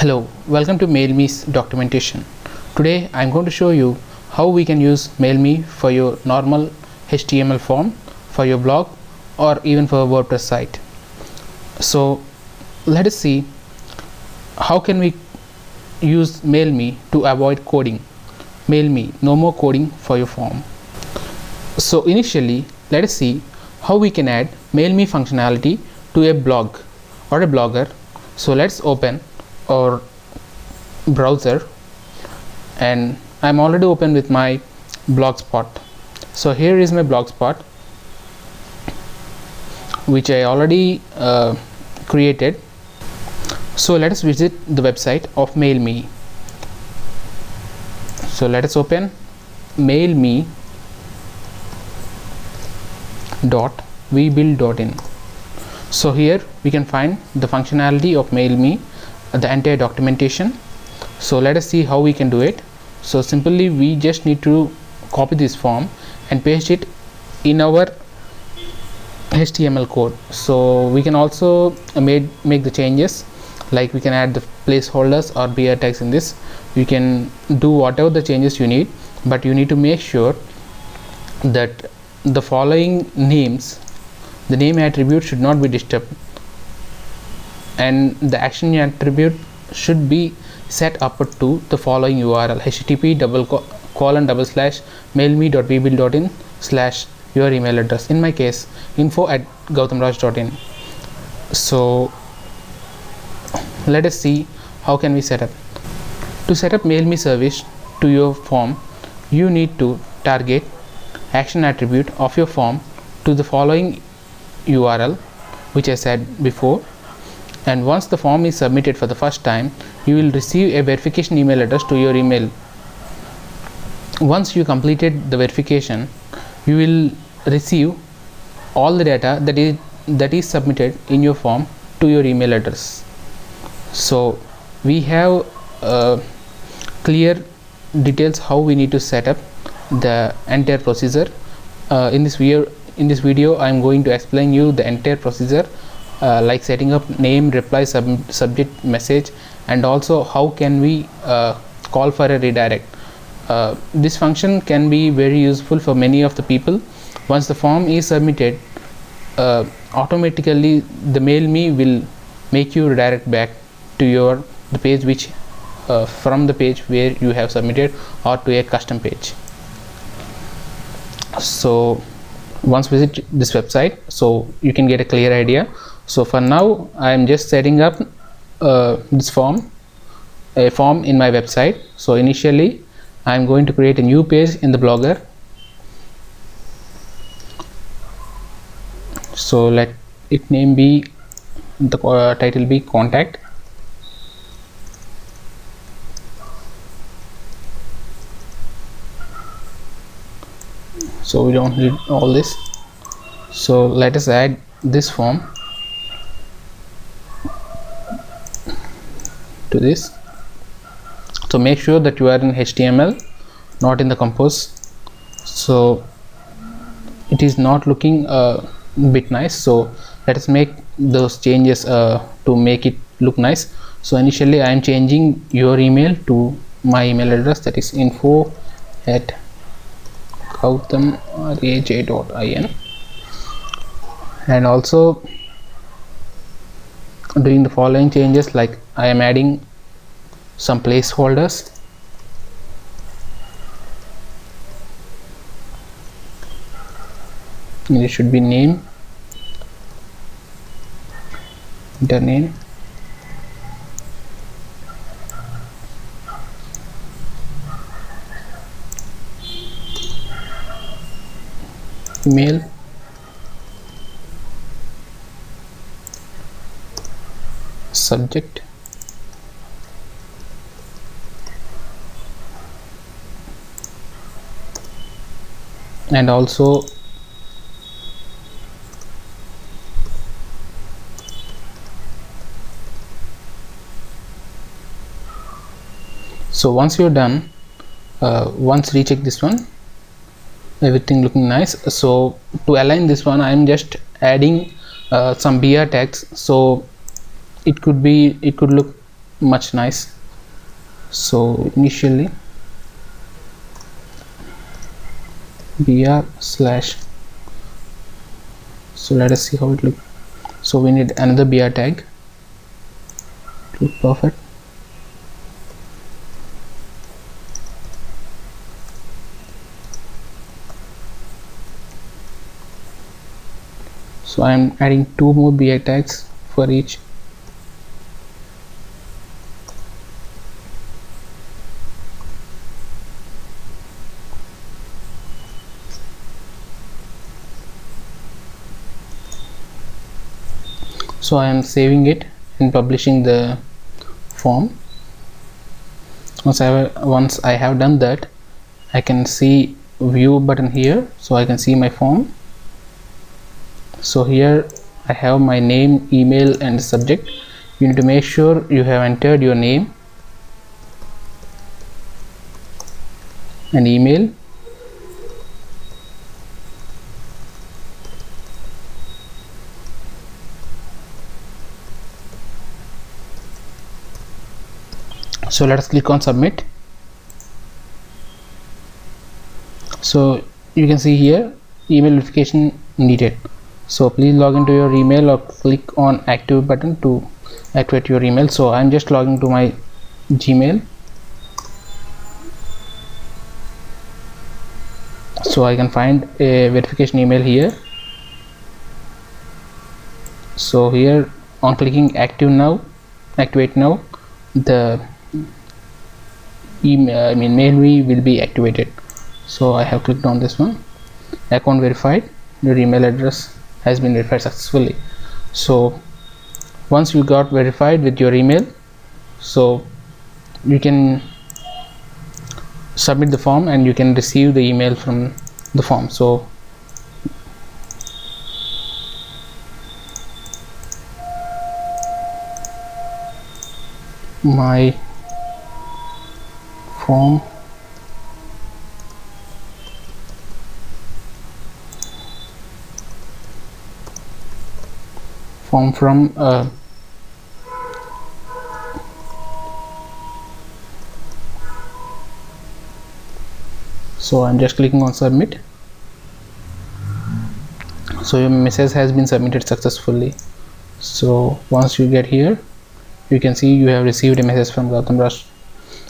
Hello, welcome to MailMe's documentation. Today I'm going to show you how we can use MailMe for your normal HTML form, for your blog, or even for a WordPress site. So let us see how can we use MailMe to avoid coding. MailMe, no more coding for your form. So initially, let us see how we can add MailMe functionality to a blog or a blogger. So let's open our browser, and I'm already open with my blogspot. So here is my blogspot, which I already created. So let us visit the website of MailMe. So let us open mailme.webuild.in. So here we can find the functionality of MailMe, the entire documentation. So let us see how we can do it. So simply we just need to copy this form and paste it in our HTML code. So we can also make the changes, like we can add the placeholders or BR tags in this. You can do whatever the changes you need, but you need to make sure that the following names, the name attribute should not be disturbed, and the action attribute should be set up to the following URL: http://mailme.webuild.in/ your email address. In my case, info@gautamraj.in. So let us see how can we set up. To set up MailMe service to your form, you need to target action attribute of your form to the following URL, which I said before. And once the form is submitted for the first time, you will receive a verification email address to your email. Once you completed the verification, you will receive all the data that is submitted in your form to your email address. So we have clear details how we need to set up the entire procedure. In this video I am going to explain you the entire procedure, like setting up name, reply, subject, message, and also how can we call for a redirect. This function can be very useful for many of the people. Once the form is submitted, automatically the MailMe will make you redirect back to the page which from the page where you have submitted, or to a custom page. So once visit this website, so you can get a clear idea. So for now I am just setting up this form in my website. So initially I am going to create a new page in the blogger. So let it name be, the title be contact. So we don't need all this. So let us add this form to this. So make sure that you are in HTML, not in the Compose. So it is not looking a bit nice, so let us make those changes to make it look nice. So initially I am changing your email to my email address, that is info@gautamraj.in, and also doing the following changes, like I am adding some placeholders. It should be name, the name, email, subject, and also so once you're done, once recheck this one, everything looking nice. So to align this one, I am just adding some BR tags, so it could look much nice. So initially br slash, so let us see how it looks. So we need another br tag. It looks perfect. So I am adding 2 more br tags for each. So I am saving it and publishing the form. Once I have done that, I can see view button here, so I can see my form. So here I have my name, email and subject. You need to make sure you have entered your name and email. So let us click on submit. So you can see here email verification needed. So please log into your email or click on active button to activate your email. So I'm just logging to my Gmail. So I can find a verification email here. So here on clicking activate now, the email mail will be activated. So I have clicked on this one, account verified, your email address has been verified successfully. So once you got verified with your email, so you can submit the form and you can receive the email from the form. So my form from so I'm just clicking on submit. So your message has been submitted successfully. So once you get here, you can see you have received a message from Gautam Raj.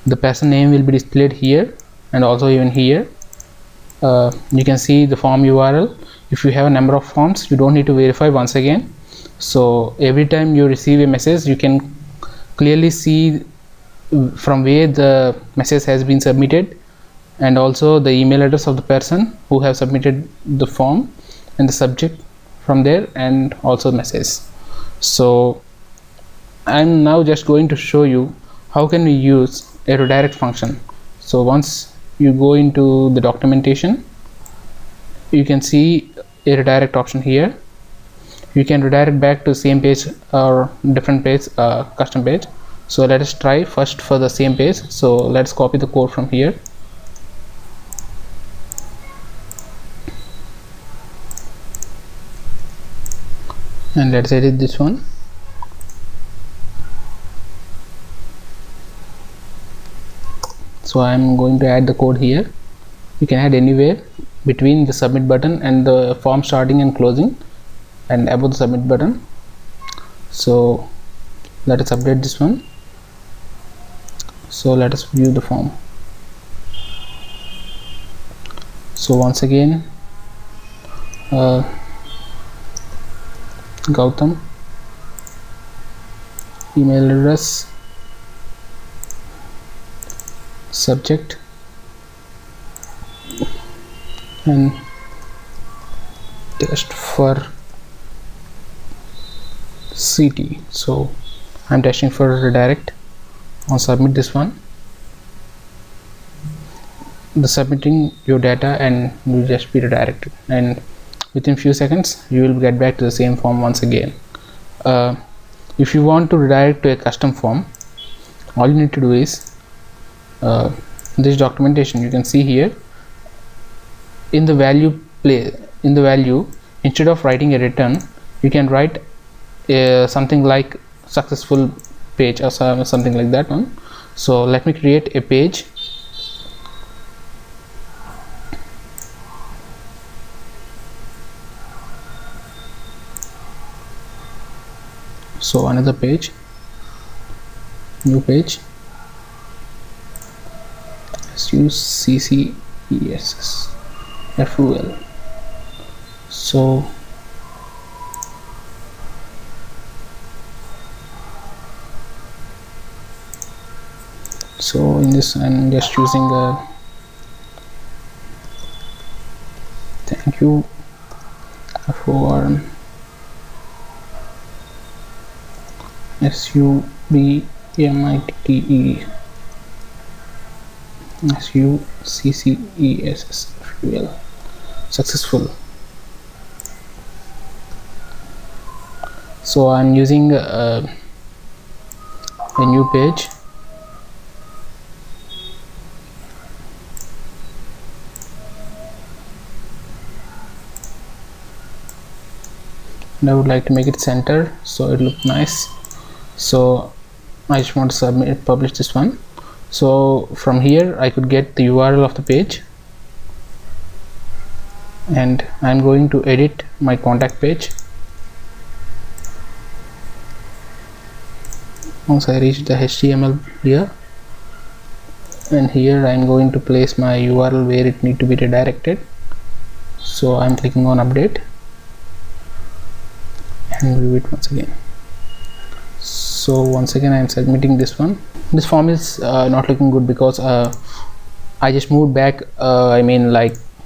The person name will be displayed here and also even here. You can see the form URL. If you have a number of forms, you don't need to verify once again. So every time you receive a message, you can clearly see from where the message has been submitted and also the email address of the person who have submitted the form and the subject from there and also the message. So I'm now just going to show you how can we use a redirect function. So once you go into the documentation, you can see a redirect option here. You can redirect back to same page or different page, custom page. So let us try first for the same page. So let's copy the code from here. And let's edit this one. So I'm going to add the code here. You can add anywhere between the submit button and the form starting and closing and above the submit button. So let us update this one. So let us view the form. So once again, Gautam, email address, subject and test for CT. So I'm testing for redirect. On submit this one, the submitting your data and will just be redirected, and within few seconds you will get back to the same form once again. If you want to redirect to a custom form, all you need to do is this documentation. You can see here in the value instead of writing a return, you can write something like successful page or something like that one. So let me create a page. So another page, new page, SUCCESSFUL. So in this I'm just using a thank you for SUBMITTE SUCCESSFUL successful. So I'm using a new page. And I would like to make it center so it look nice. So I just want to publish this one. So from here I could get the URL of the page, and I'm going to edit my contact page. Once I reach the HTML here, and here I'm going to place my URL where it need to be redirected. So I'm clicking on update and view it once again. So once again I'm submitting this one. This form is not looking good because I just moved back, I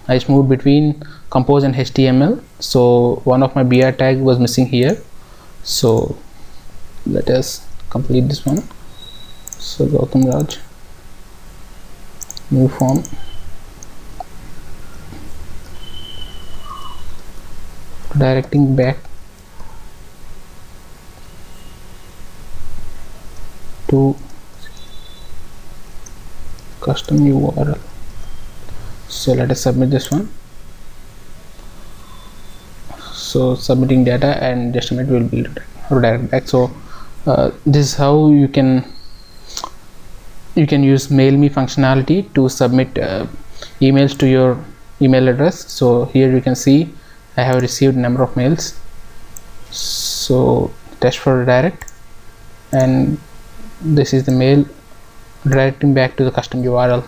just moved between compose and HTML, so one of my BR tag was missing here. So let us complete this one. So Gautam Raj, new form, directing back to custom URL. So let us submit this one. So submitting data, and just a minute will be redirect back. So this is how you can use MailMe functionality to submit emails to your email address. So here you can see I have received number of mails. So test for redirect, and this is the mail directing back to the custom URL.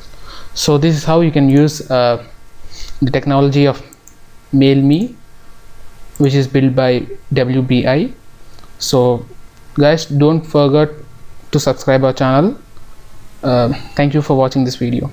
So this is how you can use the technology of MailMe, which is built by WBI. So guys, don't forget to subscribe our channel. Thank you for watching this video.